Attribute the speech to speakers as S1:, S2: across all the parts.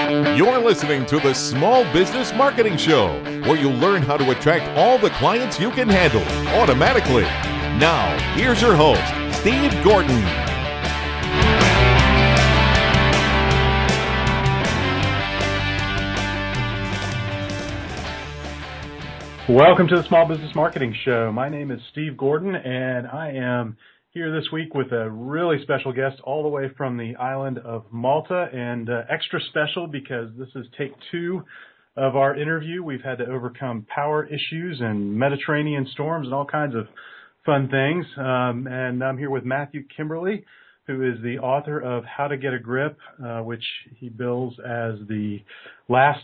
S1: You're listening to the Small Business Marketing Show, where you'll learn how to attract all the clients you can handle automatically. Now, here's your host, Steve Gordon.
S2: Welcome to the Small Business Marketing Show. My name is Steve Gordon, and I am here this week with a really special guest all the way from the island of Malta, and extra special because this is take 2 of our interview. We've had to overcome power issues and Mediterranean storms and all kinds of fun things. And I'm here with Mathew Kimberley, who is the author of How to Get a Grip, which he bills as the last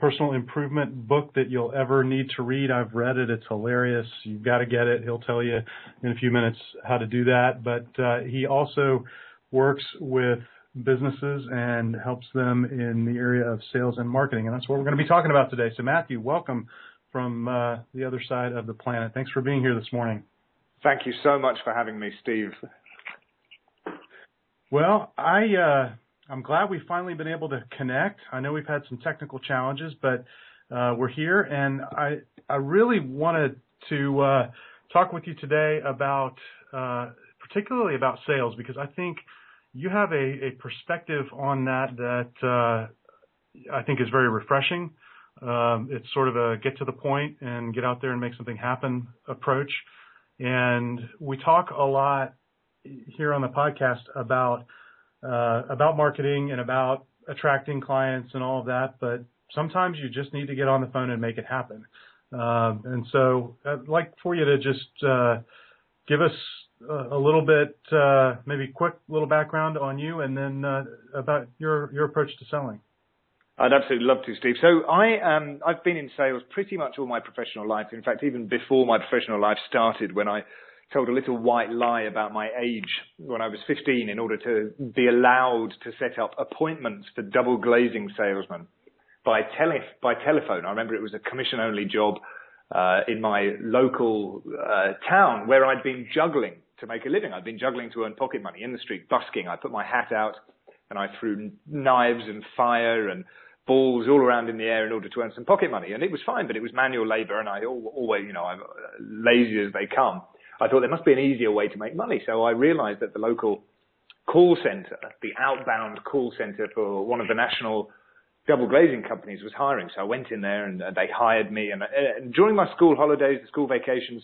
S2: personal improvement book that you'll ever need to read. I've read it. It's hilarious. You've got to get it. He'll tell you in a few minutes how to do that. But he also works with businesses and helps them in the area of sales and marketing. And that's what we're going to be talking about today. So Mathew, welcome from the other side of the planet. Thanks for being here this morning.
S3: Thank you so much for having me, Steve.
S2: Well, I'm glad we've finally been able to connect. I know we've had some technical challenges, but we're here, and I really wanted to talk with you today about, particularly about sales, because I think you have a perspective on that I think is very refreshing. It's sort of a get to the point and get out there and make something happen approach. And we talk a lot here on the podcast about marketing and about attracting clients and all of that, but sometimes you just need to get on the phone and make it happen. And so I'd like for you to just give us a little bit, maybe quick little background on you, and then about your approach to selling.
S3: I'd absolutely love to, Steve. So I've been in sales pretty much all my professional life. In fact, even before my professional life started, when I told a little white lie about my age when I was 15 in order to be allowed to set up appointments for double glazing salesmen by telephone. I remember it was a commission-only job in my local town where I'd been juggling to make a living. I'd been juggling to earn pocket money in the street, busking. I put my hat out and I threw knives and fire and balls all around in the air in order to earn some pocket money. And it was fine, but it was manual labor, and I always, I'm lazy as they come. I thought there must be an easier way to make money. So I realized that the local call center, the outbound call center for one of the national double glazing companies, was hiring. So I went in there and they hired me. And during my school holidays, the school vacations,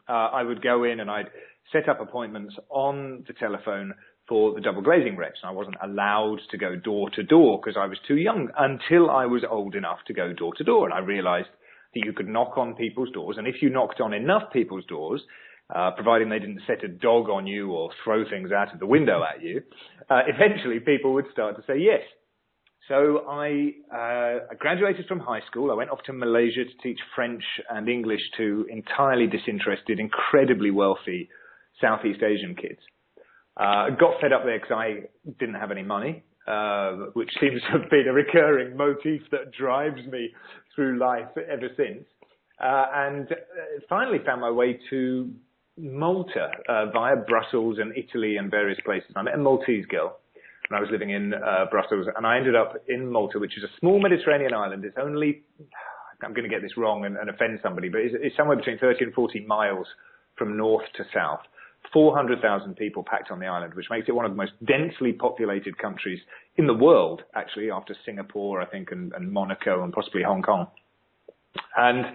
S3: I would go in and I'd set up appointments on the telephone for the double glazing reps. And I wasn't allowed to go door to door because I was too young until I was old enough to go door to door. And I realized that you could knock on people's doors, and if you knocked on enough people's doors, providing they didn't set a dog on you or throw things out of the window at you, eventually people would start to say yes. So I graduated from high school. I went off to Malaysia to teach French and English to entirely disinterested, incredibly wealthy Southeast Asian kids. Got fed up there because I didn't have any money, which seems to have been a recurring motif that drives me through life ever since. And finally found my way to Malta via Brussels and Italy and various places. I met a Maltese girl when I was living in Brussels, and I ended up in Malta, which is a small Mediterranean island. It's only, I'm going to get this wrong and offend somebody, but it's somewhere between 30 and 40 miles from north to south. 400,000 people packed on the island, which makes it one of the most densely populated countries in the world, actually, after Singapore, I think, and Monaco and possibly Hong Kong. And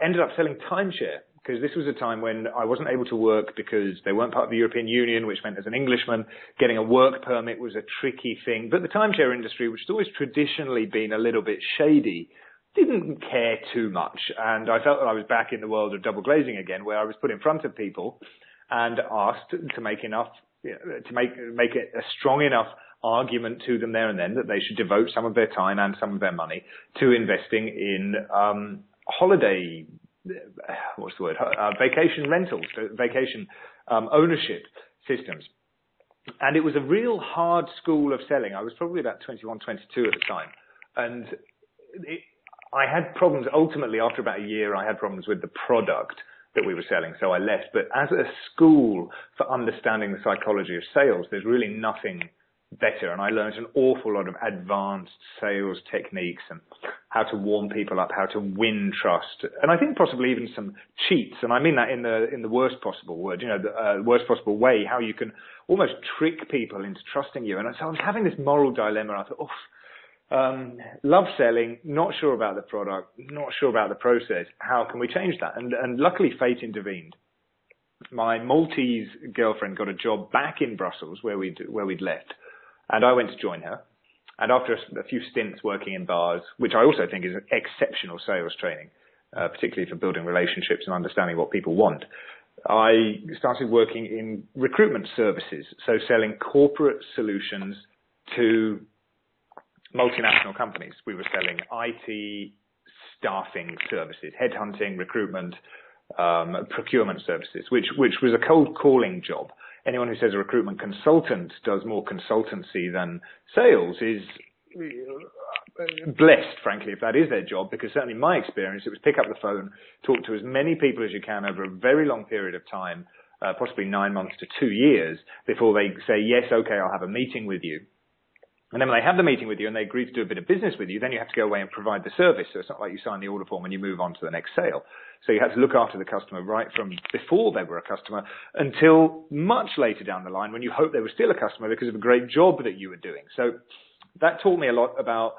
S3: ended up selling timeshare, because this was a time when I wasn't able to work because they weren't part of the European Union, which meant as an Englishman, getting a work permit was a tricky thing. But the timeshare industry, which has always traditionally been a little bit shady, didn't care too much. And I felt that I was back in the world of double glazing again, where I was put in front of people and asked to make enough, to make it a strong enough argument to them there and then that they should devote some of their time and some of their money to investing in holiday, vacation rentals, vacation ownership systems. And it was a real hard school of selling. I was probably about 21, 22 at the time. And I had problems. Ultimately, after about a year, I had problems with the product that we were selling, so I left. But as a school for understanding the psychology of sales, there's really nothing better, and I learned an awful lot of advanced sales techniques and how to warm people up, how to win trust, and I think possibly even some cheats, and I mean that in the worst possible word, the worst possible way, how you can almost trick people into trusting you. And so I was having this moral dilemma. I thought, love selling, not sure about the product, not sure about the process. How can we change that? And luckily, fate intervened. My Maltese girlfriend got a job back in Brussels where we'd left. And I went to join her. And after a few stints working in bars, which I also think is an exceptional sales training, particularly for building relationships and understanding what people want, I started working in recruitment services, so selling corporate solutions to multinational companies. We were selling IT staffing services, headhunting, recruitment, procurement services, which was a cold calling job. Anyone who says a recruitment consultant does more consultancy than sales is blessed, frankly, if that is their job, because certainly in my experience, it was pick up the phone, talk to as many people as you can over a very long period of time, possibly 9 months to 2 years, before they say, yes, okay, I'll have a meeting with you. And then when they have the meeting with you and they agree to do a bit of business with you, then you have to go away and provide the service. So it's not like you sign the order form and you move on to the next sale. So you have to look after the customer right from before they were a customer until much later down the line when you hope they were still a customer because of a great job that you were doing. So that taught me a lot about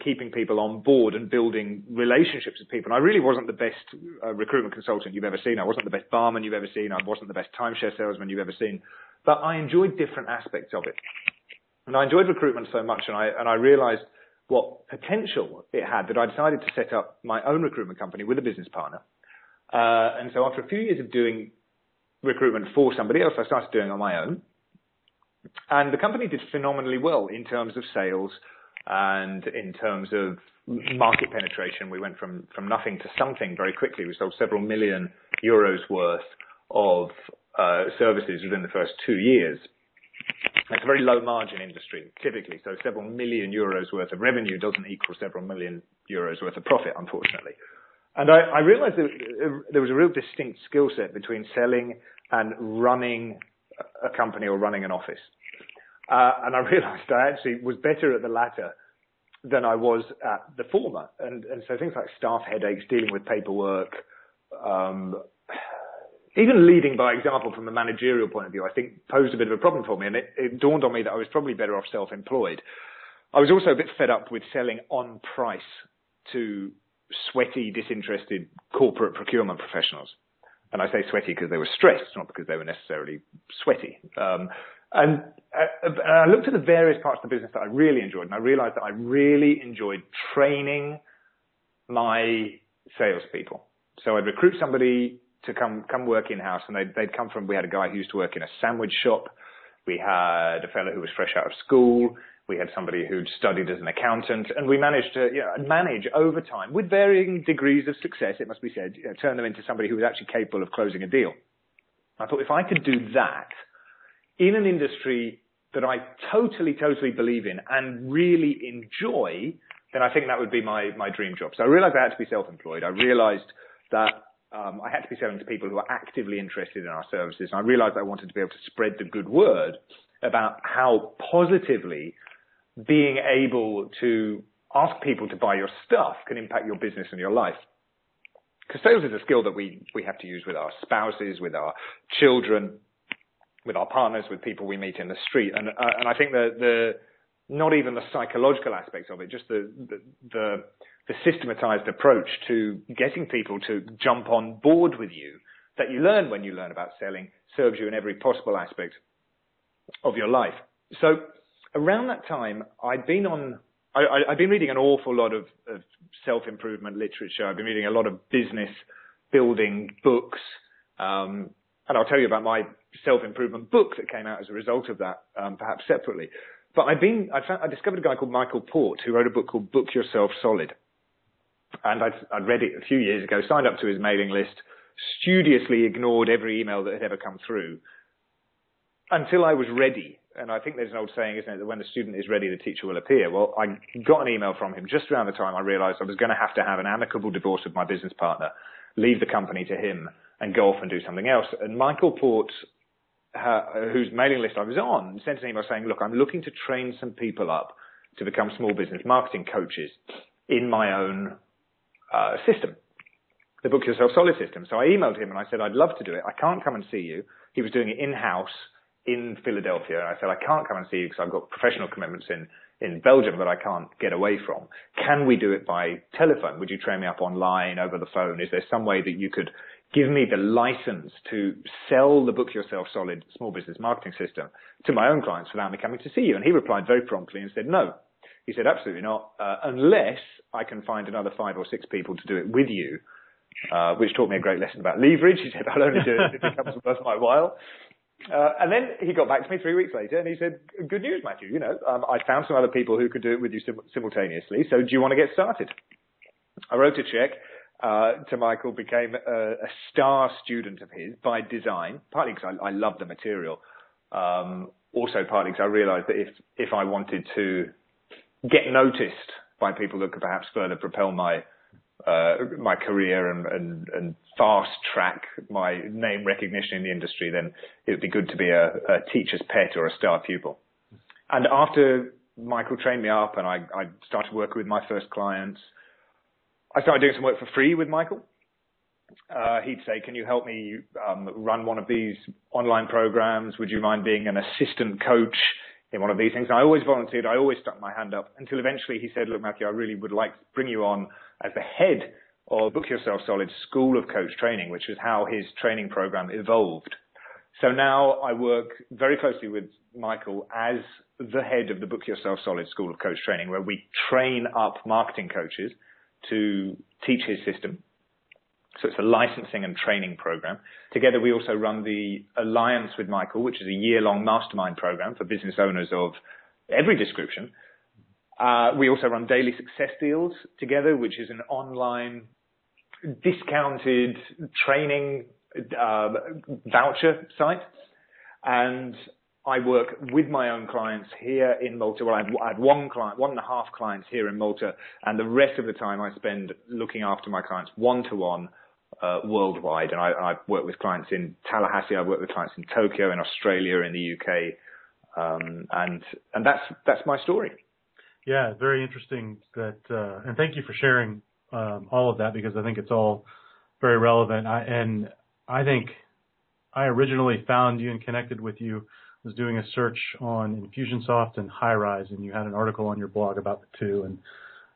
S3: keeping people on board and building relationships with people. And I really wasn't the best recruitment consultant you've ever seen. I wasn't the best barman you've ever seen. I wasn't the best timeshare salesman you've ever seen. But I enjoyed different aspects of it. And I enjoyed recruitment so much, and I realized what potential it had that I decided to set up my own recruitment company with a business partner. And so after a few years of doing recruitment for somebody else, I started doing it on my own. And the company did phenomenally well in terms of sales and in terms of market penetration. We went from nothing to something very quickly. We sold several million euros worth of services within the first 2 years. It's a very low margin industry, typically. So several million euros worth of revenue doesn't equal several million euros worth of profit, unfortunately. And I realized that there was a real distinct skill set between selling and running a company or running an office. And I realized I actually was better at the latter than I was at the former. And so things like staff headaches, dealing with paperwork, even leading by example from a managerial point of view, I think posed a bit of a problem for me. And it dawned on me that I was probably better off self-employed. I was also a bit fed up with selling on price to sweaty, disinterested corporate procurement professionals. And I say sweaty because they were stressed, not because they were necessarily sweaty. And I looked at the various parts of the business that I really enjoyed, and I realized that I really enjoyed training my salespeople. So I'd recruit somebody to come work in-house, and they'd come from, we had a guy who used to work in a sandwich shop. We had a fellow who was fresh out of school. We had somebody who'd studied as an accountant, and we managed to manage over time, with varying degrees of success, it must be said, turn them into somebody who was actually capable of closing a deal. I thought if I could do that in an industry that I totally believe in and really enjoy, then I think that would be my dream job. So I realized I had to be self-employed. I realized that I had to be selling to people who are actively interested in our services. And I realized I wanted to be able to spread the good word about how positively being able to ask people to buy your stuff can impact your business and your life. Because sales is a skill that we have to use with our spouses, with our children, with our partners, with people we meet in the street. And I think the not even the psychological aspects of it, just the systematized approach to getting people to jump on board with you that you learn when you learn about selling serves you in every possible aspect of your life. So around that time, I'd been reading an awful lot of self-improvement literature. I've been reading a lot of business building books. And I'll tell you about my self-improvement book that came out as a result of that, perhaps separately. But I discovered a guy called Michael Port who wrote a book called Book Yourself Solid. And I'd read it a few years ago, signed up to his mailing list, studiously ignored every email that had ever come through until I was ready. And I think there's an old saying, isn't it, that when the student is ready, the teacher will appear. Well, I got an email from him just around the time I realized I was going to have an amicable divorce with my business partner, leave the company to him and go off and do something else. And Michael Port whose mailing list I was on, sent an email saying, look, I'm looking to train some people up to become small business marketing coaches in my own system, the Book Yourself Solid system. So I emailed him and I said, I'd love to do it. I can't come and see you. He was doing it in-house in Philadelphia. And I said, I can't come and see you because I've got professional commitments in Belgium that I can't get away from. Can we do it by telephone? Would you train me up online, over the phone? Is there some way that you could give me the license to sell the Book Yourself Solid small business marketing system to my own clients without me coming to see you? And he replied very promptly and said, no. He said, absolutely not, unless I can find another 5 or 6 people to do it with you, which taught me a great lesson about leverage. He said, I'll only do it if it becomes worth my while. And then he got back to me 3 weeks later and he said, good news, Mathew, I found some other people who could do it with you simultaneously. So do you want to get started? I wrote a check to Michael, became a star student of his by design, partly because I love the material. Also partly because I realized that if I wanted to get noticed by people that could perhaps further propel my career and fast track my name recognition in the industry, then it would be good to be a teacher's pet or a star pupil. And after Michael trained me up and I started working with my first clients, I started doing some work for free with Michael. He'd say, can you help me run one of these online programs? Would you mind being an assistant coach in one of these things? And I always volunteered. I always stuck my hand up until eventually he said, look, Mathew, I really would like to bring you on as the head of Book Yourself Solid School of Coach Training, which is how his training program evolved. So now I work very closely with Michael as the head of the Book Yourself Solid School of Coach Training, where we train up marketing coaches to teach his system. So it's a licensing and training program. Together, we also run the Alliance with Michael, which is a year-long mastermind program for business owners of every description. We also run daily success deals together, which is an online discounted training voucher site. And I work with my own clients here in Malta. Well, I had 1.5 clients here in Malta, and the rest of the time I spend looking after my clients one-to-one worldwide. And I work with clients in Tallahassee, I work with clients in Tokyo, in Australia, in the UK, and that's my story.
S2: Yeah, very interesting. And thank you for sharing all of that, because I think it's all very relevant. I think I originally found you and connected with you, was doing a search on Infusionsoft and High-Rise, and you had an article on your blog about the two,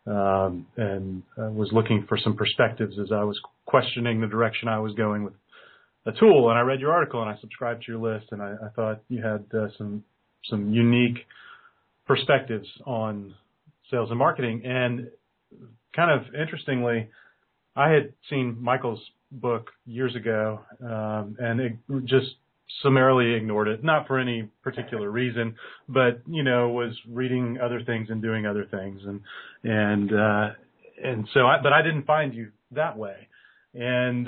S2: and was looking for some perspectives as I was questioning the direction I was going with the tool. And I read your article and I subscribed to your list, and I thought you had some unique perspectives on sales and marketing. And kind of interestingly, I had seen Michael's book years ago, and it just summarily ignored it, not for any particular reason, but was reading other things and doing other things, and so but I didn't find you that way, and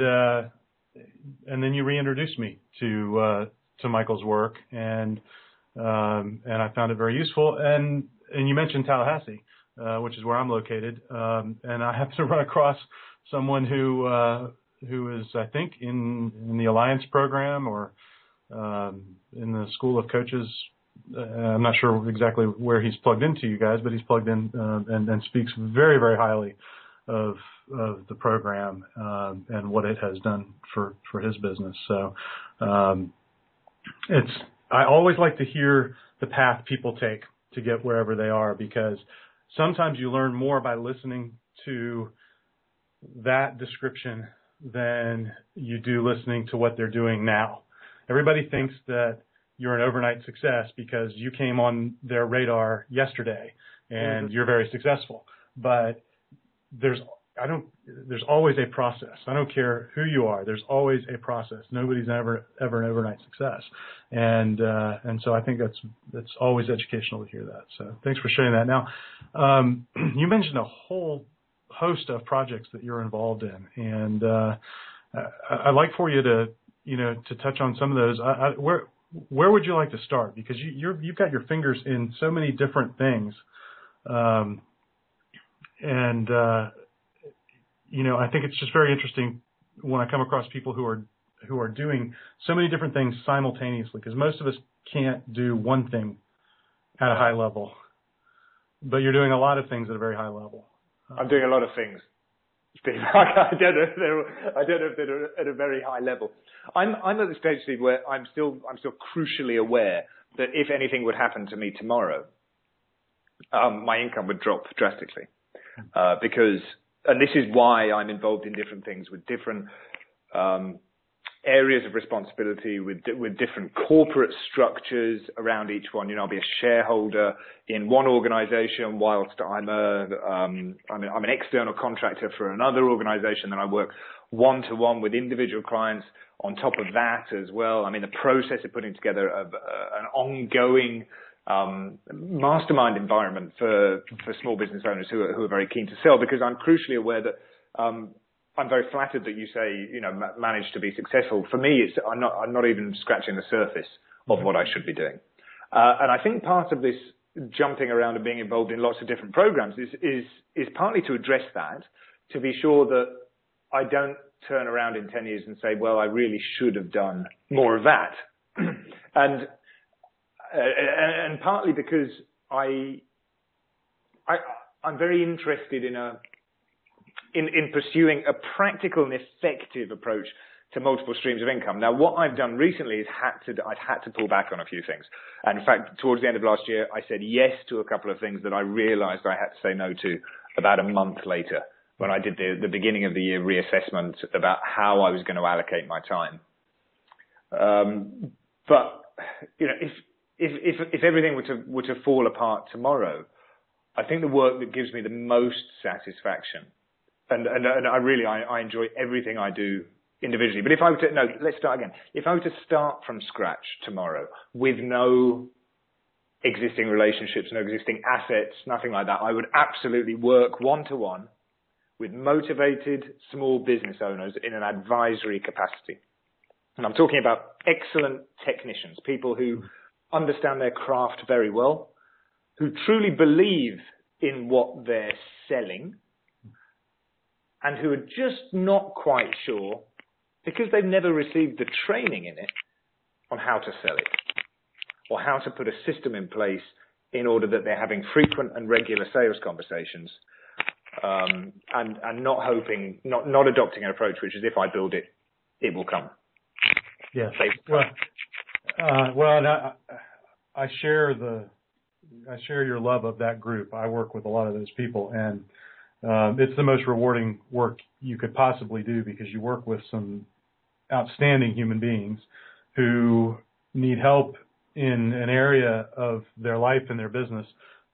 S2: then you reintroduced me to Michael's work, and I found it very useful, and you mentioned Tallahassee, which is where I'm located, and I happened to run across someone who is, I think, in the Alliance program or in the School of Coaches. I'm not sure exactly where he's plugged into you guys, but he's plugged in and speaks very, very highly of the program and what it has done for his business. So I always like to hear the path people take to get wherever they are, because sometimes you learn more by listening to that description than you do listening to what they're doing now. Everybody thinks that you're an overnight success because you came on their radar yesterday and you're very successful. But there's always a process. I don't care who you are. There's always a process. Nobody's ever an overnight success. And so I think that's always educational to hear that. So thanks for sharing that. Now, you mentioned a whole host of projects that you're involved in, and I'd like for you to touch on some of those. Where would you like to start? Because you've got your fingers in so many different things, and I think it's just very interesting when I come across people who are who are doing so many different things simultaneously, because most of us can't do one thing at a high level, but you're doing a lot of things at a very high level.
S3: I'm doing a lot of things, Steve. I don't know if they're at a very high level. I'm at the stage, Steve, where I'm still crucially aware that if anything would happen to me tomorrow, my income would drop drastically, because, and this is why I'm involved in different things with different areas of responsibility, with different corporate structures around each one. I'll be a shareholder in one organisation whilst I'm an external contractor for another organisation. Then I work one-to-one with individual clients on top of that as well. I'm in the process of putting together an ongoing mastermind environment for small business owners who are very keen to sell, because I'm crucially aware that I'm very flattered that you say, managed to be successful. For me, I'm not even scratching the surface of what I should be doing. And I think part of this jumping around and being involved in lots of different programs is partly to address that, to be sure that I don't turn around in 10 years and say, well, I really should have done more of that. And partly because I'm very interested in pursuing a practical and effective approach to multiple streams of income. Now, what I've done recently is I've had to pull back on a few things. And in fact, towards the end of last year, I said yes to a couple of things that I realized I had to say no to about a month later, when I did the beginning of the year reassessment about how I was going to allocate my time. But if everything were to fall apart tomorrow, I think the work that gives me the most satisfaction, and I enjoy everything I do individually. But if I were to, let's start again. If I were to start from scratch tomorrow with no existing relationships, no existing assets, nothing like that, I would absolutely work one-to-one with motivated small business owners in an advisory capacity. And I'm talking about excellent technicians, people who understand their craft very well, who truly believe in what they're selling, and who are just not quite sure, because they've never received the training in it, on how to sell it, or how to put a system in place in order that they're having frequent and regular sales conversations, and not adopting an approach which is, if I build it, it will come.
S2: Yes. Well, and I share your love of that group. I work with a lot of those people, and it's the most rewarding work you could possibly do, because you work with some outstanding human beings who need help in an area of their life and their business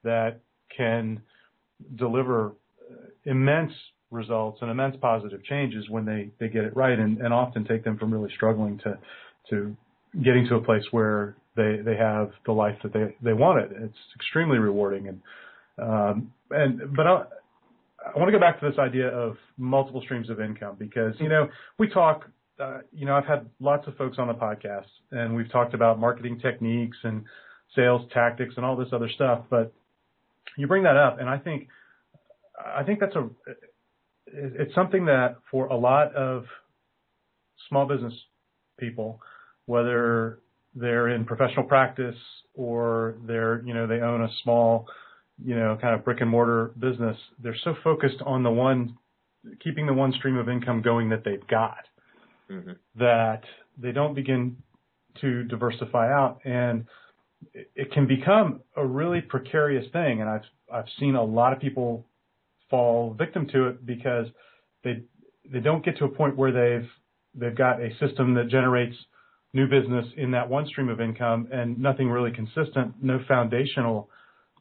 S2: that can deliver immense results and immense positive changes when they get it right, and often take them from really struggling to getting to a place where they have the life that they wanted. It's extremely rewarding. But I want to go back to this idea of multiple streams of income, because, we talk, I've had lots of folks on the podcast, and we've talked about marketing techniques and sales tactics and all this other stuff, but you bring that up, and I think it's something that for a lot of small business people, whether they're in professional practice or they own a small, kind of brick and mortar business, they're so focused on keeping the one stream of income going that they've got, that they don't begin to diversify out, and it can become a really precarious thing. And I've seen a lot of people fall victim to it because they don't get to a point where they've got a system that generates new business in that one stream of income, and nothing really consistent, no foundational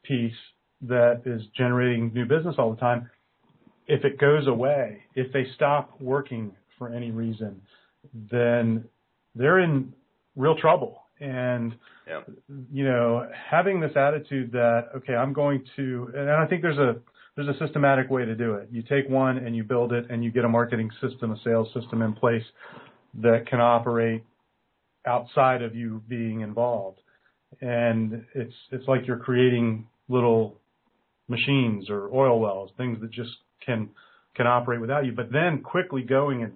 S2: piece that is generating new business all the time. If it goes away, if they stop working for any reason, then they're in real trouble. And, having this attitude that, okay, I'm going to, and I think there's a systematic way to do it. You take one and you build it, and you get a marketing system, a sales system in place that can operate outside of you being involved. And it's like you're creating little machines or oil wells, things that just can operate without you, but then quickly going and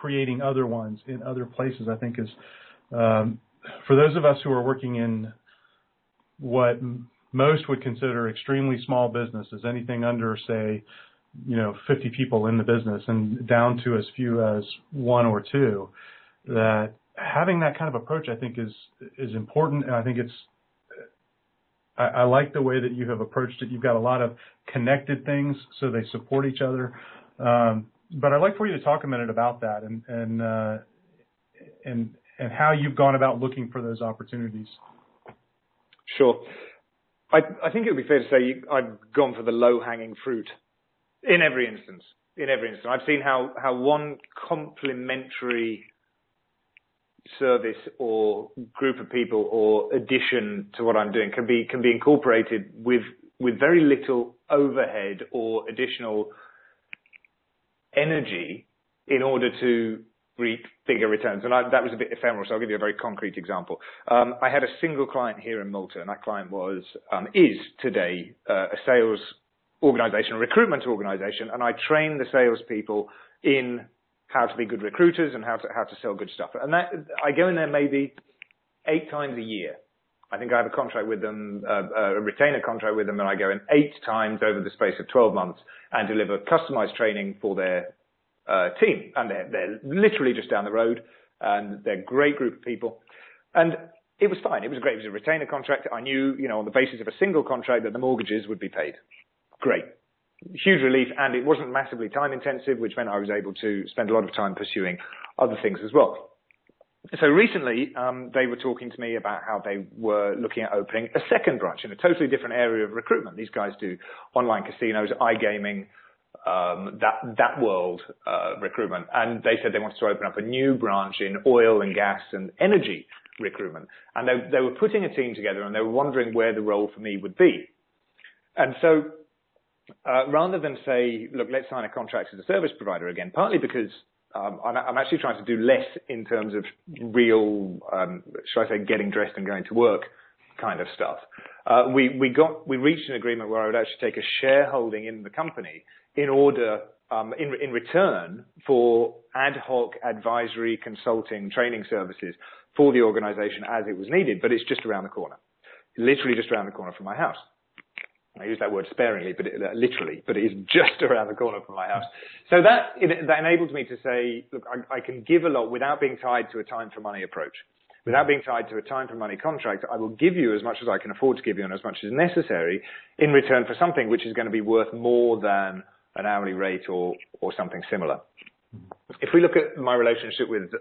S2: creating other ones in other places, I think is, for those of us who are working in what most would consider extremely small businesses, anything under, say, 50 people in the business and down to as few as one or two, that having that kind of approach, I think, is important. And I think I like the way that you have approached it. You've got a lot of connected things, so they support each other. But I'd like for you to talk a minute about that and how you've gone about looking for those opportunities.
S3: Sure. I think it would be fair to say I've gone for the low-hanging fruit in every instance. I've seen how one complementary service or group of people or addition to what I'm doing can be incorporated with very little overhead or additional energy in order to reap bigger returns. And that was a bit ephemeral, so I'll give you a very concrete example. I had a single client here in Malta, and that client is today a sales organization, a recruitment organization, and I train the salespeople in how to be good recruiters and how to sell good stuff. And I go in there maybe 8 times a year. I think I have a contract with them, a retainer contract with them, and I go in 8 times over the space of 12 months and deliver customized training for their team. And they're literally just down the road, and they're a great group of people. And it was fine. It was great. It was a retainer contract. I knew, on the basis of a single contract that the mortgages would be paid. Great. Huge relief, and it wasn't massively time intensive, which meant I was able to spend a lot of time pursuing other things as well. So recently, they were talking to me about how they were looking at opening a second branch in a totally different area of recruitment. These guys do online casinos, iGaming, that world recruitment. And they said they wanted to open up a new branch in oil and gas and energy recruitment. And they were putting a team together, and they were wondering where the role for me would be. And so rather than say, look, let's sign a contract as a service provider again, partly because I'm actually trying to do less in terms of real, should I say, getting dressed and going to work kind of stuff. We reached an agreement where I would actually take a shareholding in the company in order, in return for ad hoc advisory, consulting, training services for the organization as it was needed. But it's just around the corner, literally just around the corner from my house. I use that word sparingly, but literally, but it is just around the corner from my house. So that enables me to say, look, I can give a lot without being tied to a time for money approach. Without being tied to a time for money contract, I will give you as much as I can afford to give you and as much as necessary in return for something which is going to be worth more than an hourly rate or something similar. If we look at my relationship with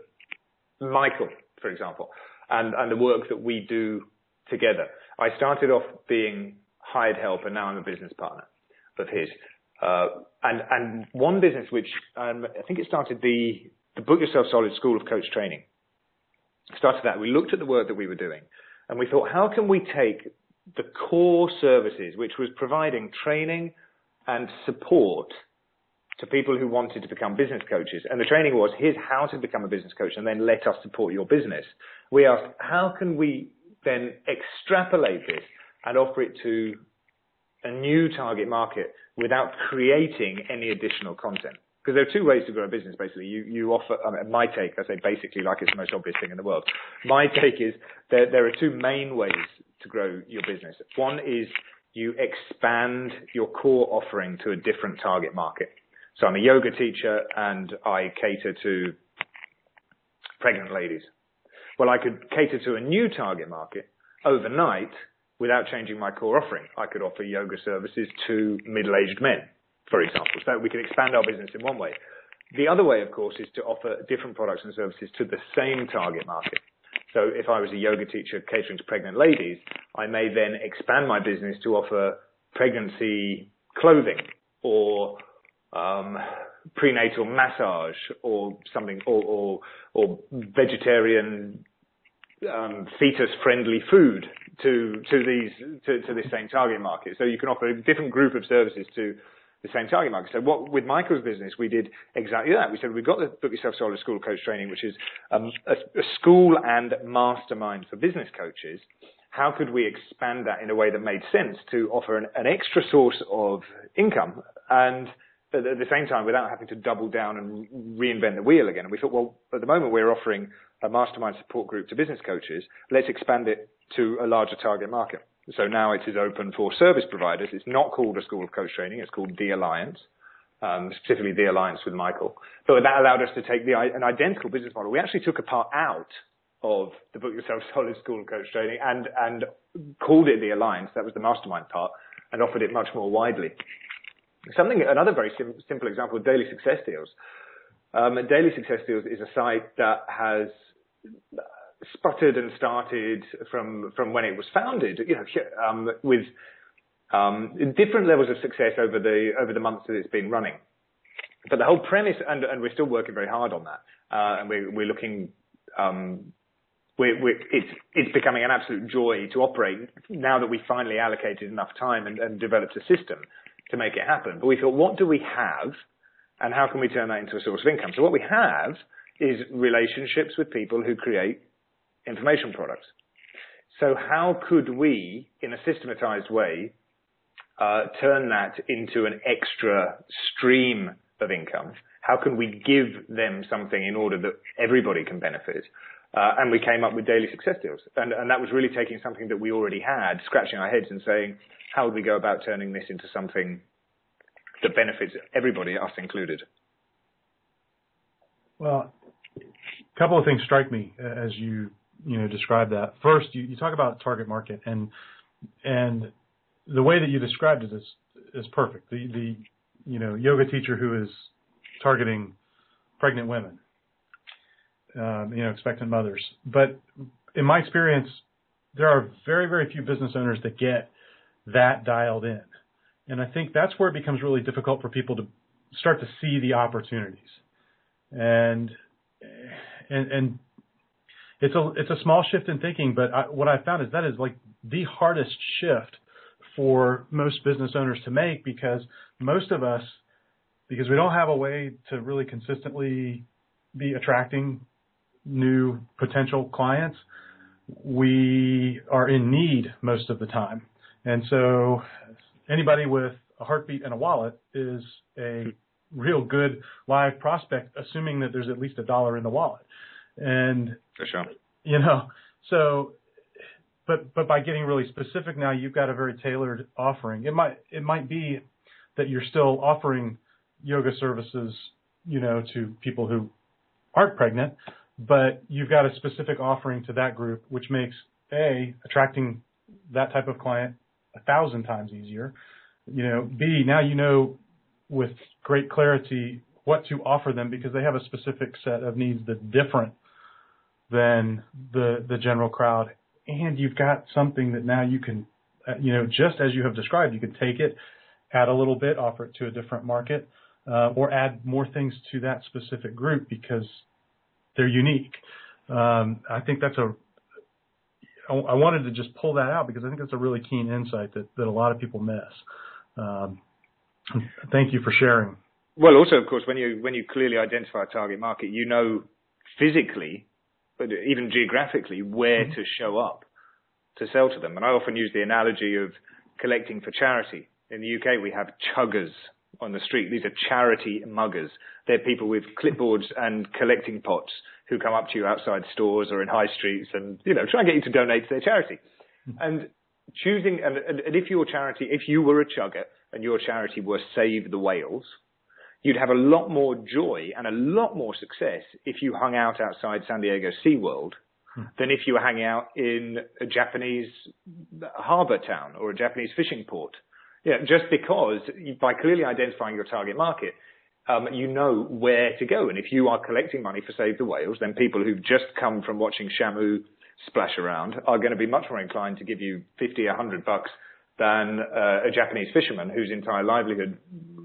S3: Michael, for example, and the work that we do together, I started off being hired help, and now I'm a business partner of his. And one business which I think it started the Book Yourself Solid School of Coach Training. Started that. We looked at the work that we were doing, and we thought, how can we take the core services, which was providing training and support to people who wanted to become business coaches. And the training was, here's how to become a business coach, and then let us support your business. We asked, how can we then extrapolate this and offer it to a new target market without creating any additional content? Because there are 2 ways to grow a business, basically. You offer, my take, I say basically like it's the most obvious thing in the world. My take is there are 2 main ways to grow your business. One is you expand your core offering to a different target market. So I'm a yoga teacher and I cater to pregnant ladies. Well, I could cater to a new target market overnight without changing my core offering. I could offer yoga services to middle-aged men, for example. So we can expand our business in one way. The other way, of course, is to offer different products and services to the same target market. So if I was a yoga teacher catering to pregnant ladies, I may then expand my business to offer pregnancy clothing or prenatal massage or something, or vegetarian fetus-friendly food to this same target market. So you can offer a different group of services to the same target market. So with Michael's business, we did exactly that. We said, we've got the Book Yourself Solid School of Coach Training, which is a school and mastermind for business coaches. How could we expand that in a way that made sense to offer an extra source of income and but at the same time without having to double down and reinvent the wheel again. And we thought, well, at the moment we're offering a mastermind support group to business coaches. Let's expand it to a larger target market. So now it is open for service providers. It's not called a School of Coach Training. It's called The Alliance, specifically The Alliance with Michael. But that allowed us to take an identical business model. We actually took a part out of the Book Yourself Solid School of Coach Training and called it The Alliance. That was the mastermind part, and offered it much more widely. Another very simple example of Daily Success Deals. Daily Success Deals is a site that has sputtered and started from when it was founded, with different levels of success over the months that it's been running. But the whole premise, and we're still working very hard on that, and we're looking. It's becoming an absolute joy to operate now that we finally allocated enough time and developed a system to make it happen. But we thought, what do we have, and how can we turn that into a source of income? So what we have is relationships with people who create information products. So how could we, in a systematized way, turn that into an extra stream of income? How can we give them something in order that everybody can benefit? And we came up with Daily Success Deals. And that was really taking something that we already had, scratching our heads and saying, how would we go about turning this into something that benefits everybody, us included?
S2: Well, a couple of things strike me as you describe that. First, you talk about target market, and the way that you described it is perfect. The yoga teacher who is targeting pregnant women, expectant mothers. But in my experience, there are very, very few business owners that get that dialed in. And I think that's where it becomes really difficult for people to start to see the opportunities. And it's a small shift in thinking, but what I found is that is like the hardest shift for most business owners to make, because most of us, because we don't have a way to really consistently be attracting new potential clients, we are in need most of the time. And so anybody with a heartbeat and a wallet is a real good live prospect, assuming that there's at least $1 in the wallet. And
S3: for sure,
S2: but by getting really specific now, you've got a very tailored offering. It might be that you're still offering yoga services, to people who aren't pregnant, but you've got a specific offering to that group, which makes attracting that type of client 1,000 times easier. B, now with great clarity what to offer them, because they have a specific set of needs that's different than the general crowd. And you've got something that now you can, just as you have described, you can take it, add a little bit, offer it to a different market, or add more things to that specific group because they're unique. I think I wanted to just pull that out because I think that's a really keen insight that a lot of people miss. Thank you for sharing.
S3: Well, also, of course, when you clearly identify a target market, physically, but even geographically, where to show up to sell to them. And I often use the analogy of collecting for charity. In the UK, we have chuggers on the street. These are charity muggers. They're people with clipboards and collecting pots who come up to you outside stores or in high streets and, try and get you to donate to their charity. And choosing, and if you were a chugger and your charity were Save the Whales, you'd have a lot more joy and a lot more success if you hung out outside San Diego SeaWorld than if you were hanging out in a Japanese harbor town or a Japanese fishing port. Just because by clearly identifying your target market, you know where to go. And if you are collecting money for Save the Whales, then people who've just come from watching Shamu splash around are going to be much more inclined to give you $50 or $100 than a Japanese fisherman whose entire livelihood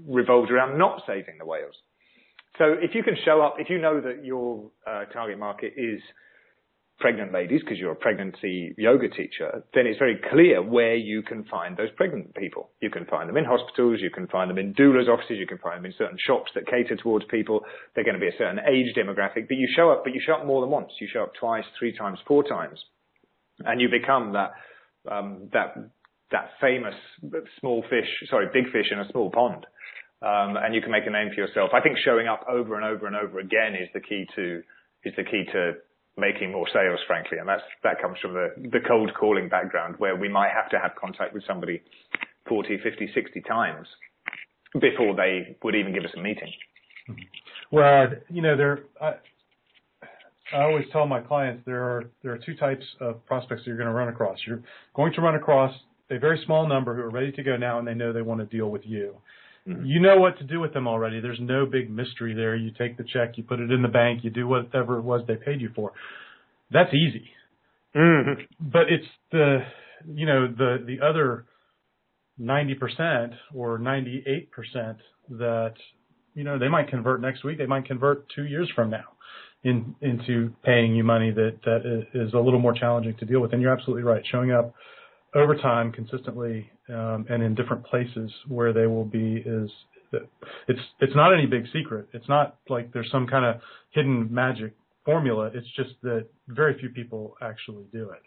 S3: revolves around not saving the whales. So if you can show up, if you know that your target market is pregnant ladies because you're a pregnancy yoga teacher, then it's very clear where you can find those pregnant people. You can find them in hospitals, you can find them in doulas' offices, you can find them in certain shops that cater towards people. They're going to be a certain age demographic, but you show up more than once. You show up twice, 3 times, 4 times, and you become that famous big fish in a small pond. and you can make a name for yourself. I think showing up over and over and over again is the key to making more sales, frankly, and that comes from the cold calling background, where we might have to have contact with somebody 40, 50, 60 times before they would even give us a meeting.
S2: Well, I always tell my clients there are two types of prospects that you're going to run across. You're going to run across a very small number who are ready to go now, and they know they want to deal with you. Mm-hmm. You know what to do with them already. There's no big mystery there. You take the check, you put it in the bank, you do whatever it was they paid you for. That's easy. Mm-hmm. But it's the other 90% or 98% that, they might convert next week. They might convert 2 years from now into paying you money that is a little more challenging to deal with. And you're absolutely right. Showing up over time consistently and in different places where they will be it's not any big secret. It's not like there's some kind of hidden magic formula. It's just that very few people actually do it.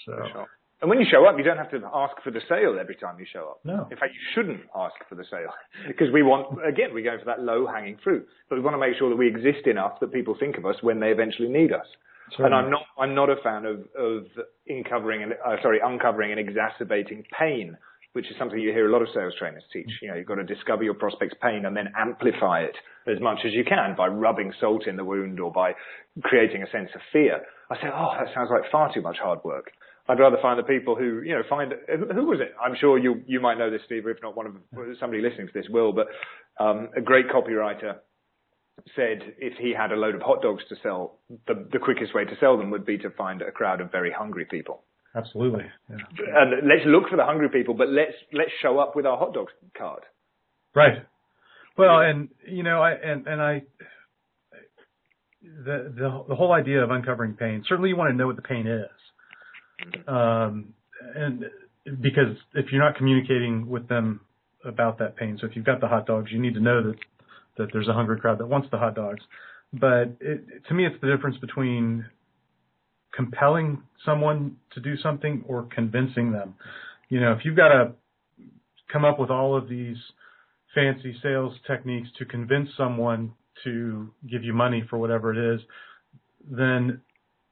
S3: For sure. And when you show up, you don't have to ask for the sale every time you show up.
S2: No.
S3: In fact, you shouldn't ask for the sale because we're going for that low-hanging fruit. But we want to make sure that we exist enough that people think of us when they eventually need us. Certainly. And I'm not a fan of uncovering and exacerbating pain, which is something you hear a lot of sales trainers teach. You've got to discover your prospect's pain and then amplify it as much as you can by rubbing salt in the wound or by creating a sense of fear. I say, that sounds like far too much hard work. I'd rather find the people who, who was it? I'm sure you might know this, Steve, or if not somebody listening to this will, but a great copywriter said if he had a load of hot dogs to sell, the quickest way to sell them would be to find a crowd of very hungry people.
S2: Absolutely. Yeah.
S3: And let's look for the hungry people, but let's show up with our hot dog card.
S2: Right. Well, and the whole idea of uncovering pain, certainly you want to know what the pain is. And because if you're not communicating with them about that pain, so if you've got the hot dogs, you need to know that there's a hungry crowd that wants the hot dogs. But to me, it's the difference between compelling someone to do something or convincing them. If you've got to come up with all of these fancy sales techniques to convince someone to give you money for whatever it is, then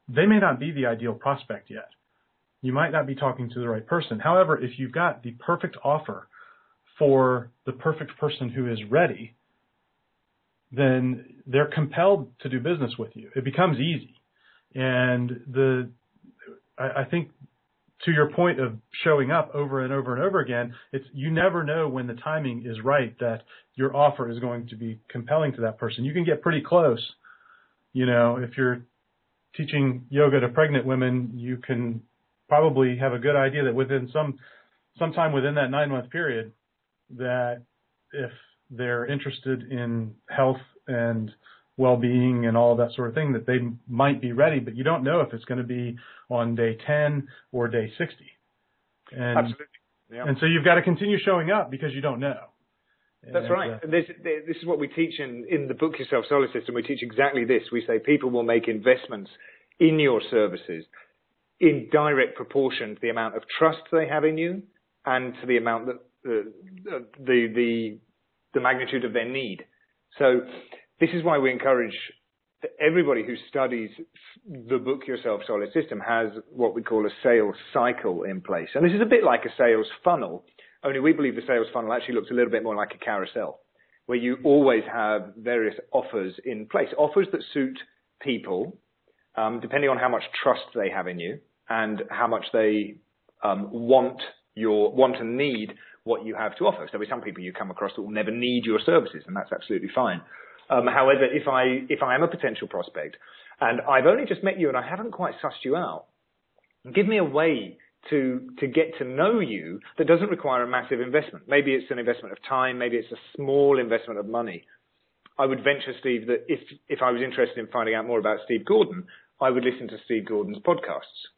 S2: they may not be the ideal prospect yet. You might not be talking to the right person. However, if you've got the perfect offer for the perfect person who is ready, then they're compelled to do business with you. It becomes easy. And I think to your point of showing up over and over and over again, you never know when the timing is right that your offer is going to be compelling to that person. You can get pretty close. If you're teaching yoga to pregnant women, you can probably have a good idea that within sometime within that 9-month period, that if they're interested in health and well-being and all of that sort of thing, that they might be ready, but you don't know if it's going to be on day 10 or day 60. And,
S3: absolutely. Yeah.
S2: And so you've got to continue showing up because you don't know.
S3: That's right. This is what we teach in the Book Yourself Solar System. We teach exactly this. We say people will make investments in your services in direct proportion to the amount of trust they have in you and to the amount that the magnitude of their need. So this is why we encourage that everybody who studies the Book Yourself Solar System has what we call a sales cycle in place. And this is a bit like a sales funnel, only we believe the sales funnel actually looks a little bit more like a carousel, where you always have various offers in place, offers that suit people, depending on how much trust they have in you and how much they want and need what you have to offer. So there'll be some people you come across that will never need your services, and that's absolutely fine. However, if I am a potential prospect and I've only just met you and I haven't quite sussed you out, give me a way to get to know you that doesn't require a massive investment. Maybe it's an investment of time, maybe it's a small investment of money. I would venture, Steve, that if I was interested in finding out more about Steve Gordon, I would listen to Steve Gordon's podcasts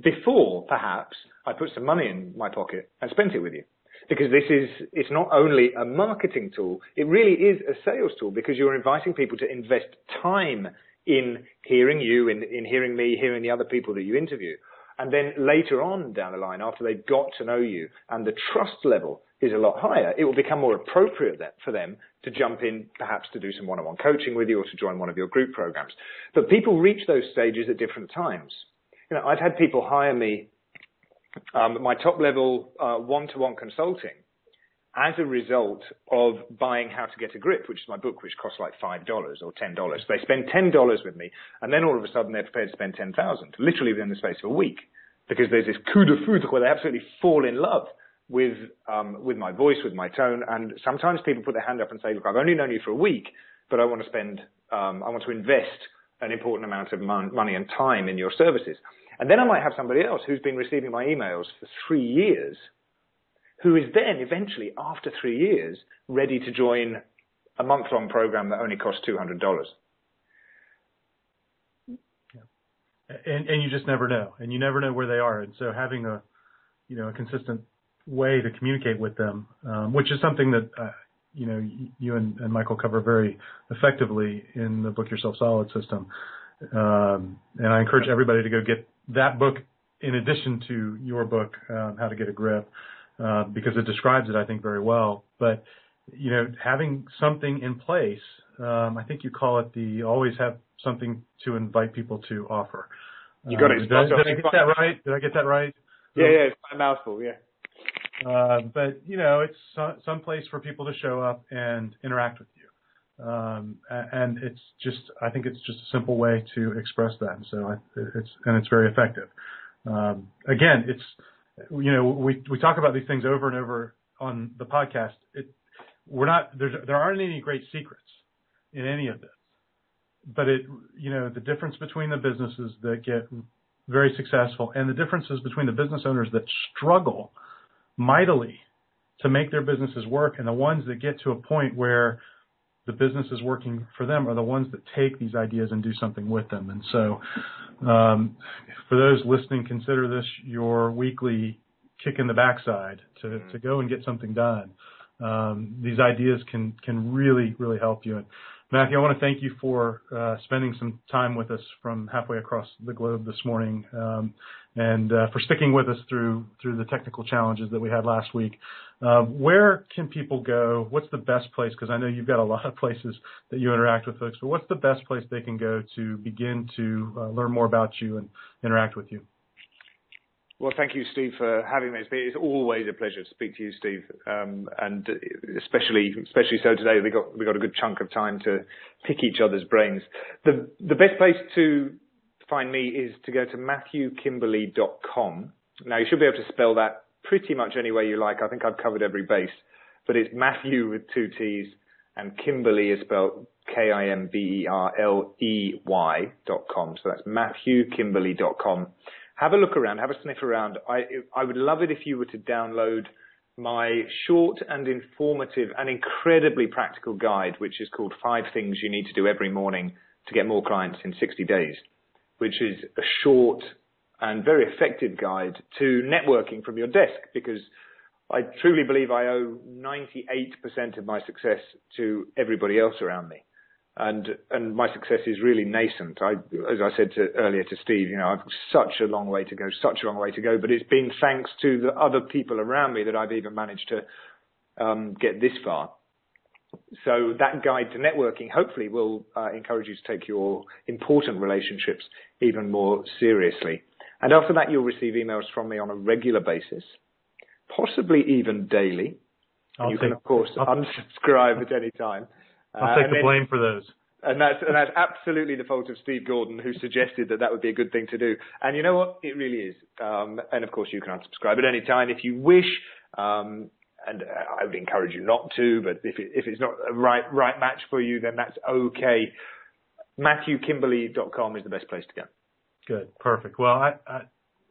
S3: before, perhaps, I put some money in my pocket and spent it with you. Because it's not only a marketing tool, it really is a sales tool, because you're inviting people to invest time in hearing you, in hearing me, hearing the other people that you interview. And then later on down the line, after they've got to know you and the trust level is a lot higher, it will become more appropriate for them to jump in, perhaps to do some one-on-one coaching with you or to join one of your group programs. But people reach those stages at different times. You know, I've had people hire me, my top level one-to-one consulting, as a result of buying How to Get a Grip, which is my book, which costs like $5 or $10. They spend $10 with me, and then all of a sudden they're prepared to spend $10,000, literally within the space of a week, because there's this coup de foudre where they absolutely fall in love with my voice, with my tone. And sometimes people put their hand up and say, look, I've only known you for a week, but I want to invest an important amount of money and time in your services. And then I might have somebody else who's been receiving my emails for 3 years, who is then eventually, after 3 years, ready to join a month-long program that only costs $200.
S2: And you just never know, and you never know where they are. And so having a consistent way to communicate with them, which is something that you and Michael cover very effectively in the Book Yourself Solid system. And I encourage everybody to go get that book in addition to your book, How to Get a Grip. Because it describes it, I think, very well. But, having something in place, I think you call it always have something to invite people to offer.
S3: You got it.
S2: Did I get that right? Did I get that right?
S3: Yeah, it's a mouthful, yeah.
S2: But, it's some place for people to show up and interact with you. And I think it's just a simple way to express that. And so it's very effective. Again, we talk about these things over and over on the podcast. There aren't any great secrets in any of this, but the difference between the businesses that get very successful and the differences between the business owners that struggle mightily to make their businesses work and the ones that get to a point where the business is working for them are the ones that take these ideas and do something with them. And so, for those listening, consider this your weekly kick in the backside to go and get something done. These ideas can really, really help you. And Mathew, I want to thank you for spending some time with us from halfway across the globe this morning, and for sticking with us through the technical challenges that we had last week. Where can people go? What's the best place? Because I know you've got a lot of places that you interact with folks, but what's the best place they can go to begin to learn more about you and interact with you?
S3: Well, thank you, Steve, for having me. It's always a pleasure to speak to you, Steve, and especially so today. We got a good chunk of time to pick each other's brains. The best place to find me is to go to MathewKimberley.com. Now, you should be able to spell that pretty much any way you like. I think I've covered every base, but it's Mathew with 2 T's, and Kimberley is spelled KIMBERLEY.com. So that's MathewKimberley.com. Have a look around, have a sniff around. I would love it if you were to download my short and informative and incredibly practical guide, which is called 5 Things You Need to Do Every Morning to Get More Clients in 60 Days, which is a short and very effective guide to networking from your desk, because I truly believe I owe 98% of my success to everybody else around me. And my success is really nascent. As I said earlier to Steve, I've such a long way to go, but it's been thanks to the other people around me that I've even managed to get this far. So that guide to networking hopefully will encourage you to take your important relationships even more seriously. And after that, you'll receive emails from me on a regular basis, possibly even daily. You can, of course, unsubscribe at any time.
S2: I'll take the blame for those.
S3: And that's absolutely the fault of Steve Gordon, who suggested that would be a good thing to do. And you know what? It really is. And of course, you can unsubscribe at any time if you wish. And I would encourage you not to, but if it's not a right match for you, then that's okay. MathewKimberley.com is the best place to go. Good.
S2: Perfect. Well,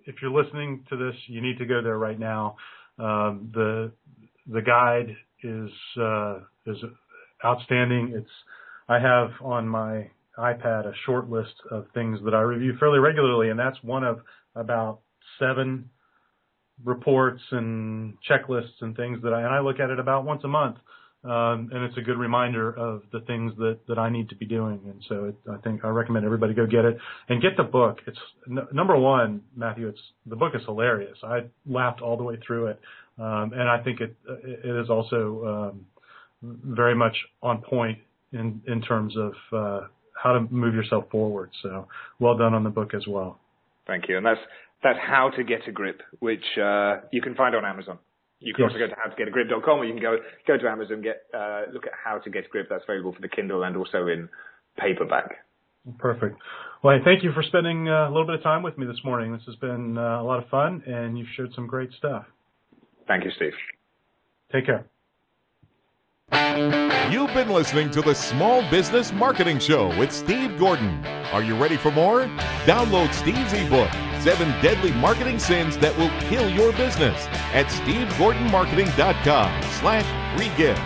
S2: if you're listening to this, you need to go there right now. The guide is outstanding. I have on my iPad a short list of things that I review fairly regularly, and that's one of about 7 reports and checklists and things that I look at it about once a month and it's a good reminder of the things that I need to be doing. And so I think I recommend everybody go get it and get the book. It's number one, Matthew. The book is hilarious. I laughed all the way through it, and I think it is also very much on point in terms of how to move yourself forward. So well done on the book as well.
S3: Thank you. And that's How to Get a Grip, which you can find on Amazon. You can also go to howtogetagrip.com, or you can go to Amazon, look at How to Get a Grip. That's available for the Kindle and also in paperback.
S2: Perfect. Well, thank you for spending a little bit of time with me this morning. This has been a lot of fun, and you've shared some great stuff.
S3: Thank you, Steve.
S2: Take care.
S1: You've been listening to the Small Business Marketing Show with Steve Gordon. Are you ready for more? Download Steve's ebook, 7 Deadly Marketing Sins That Will Kill Your Business, at stevegordonmarketing.com/free gift.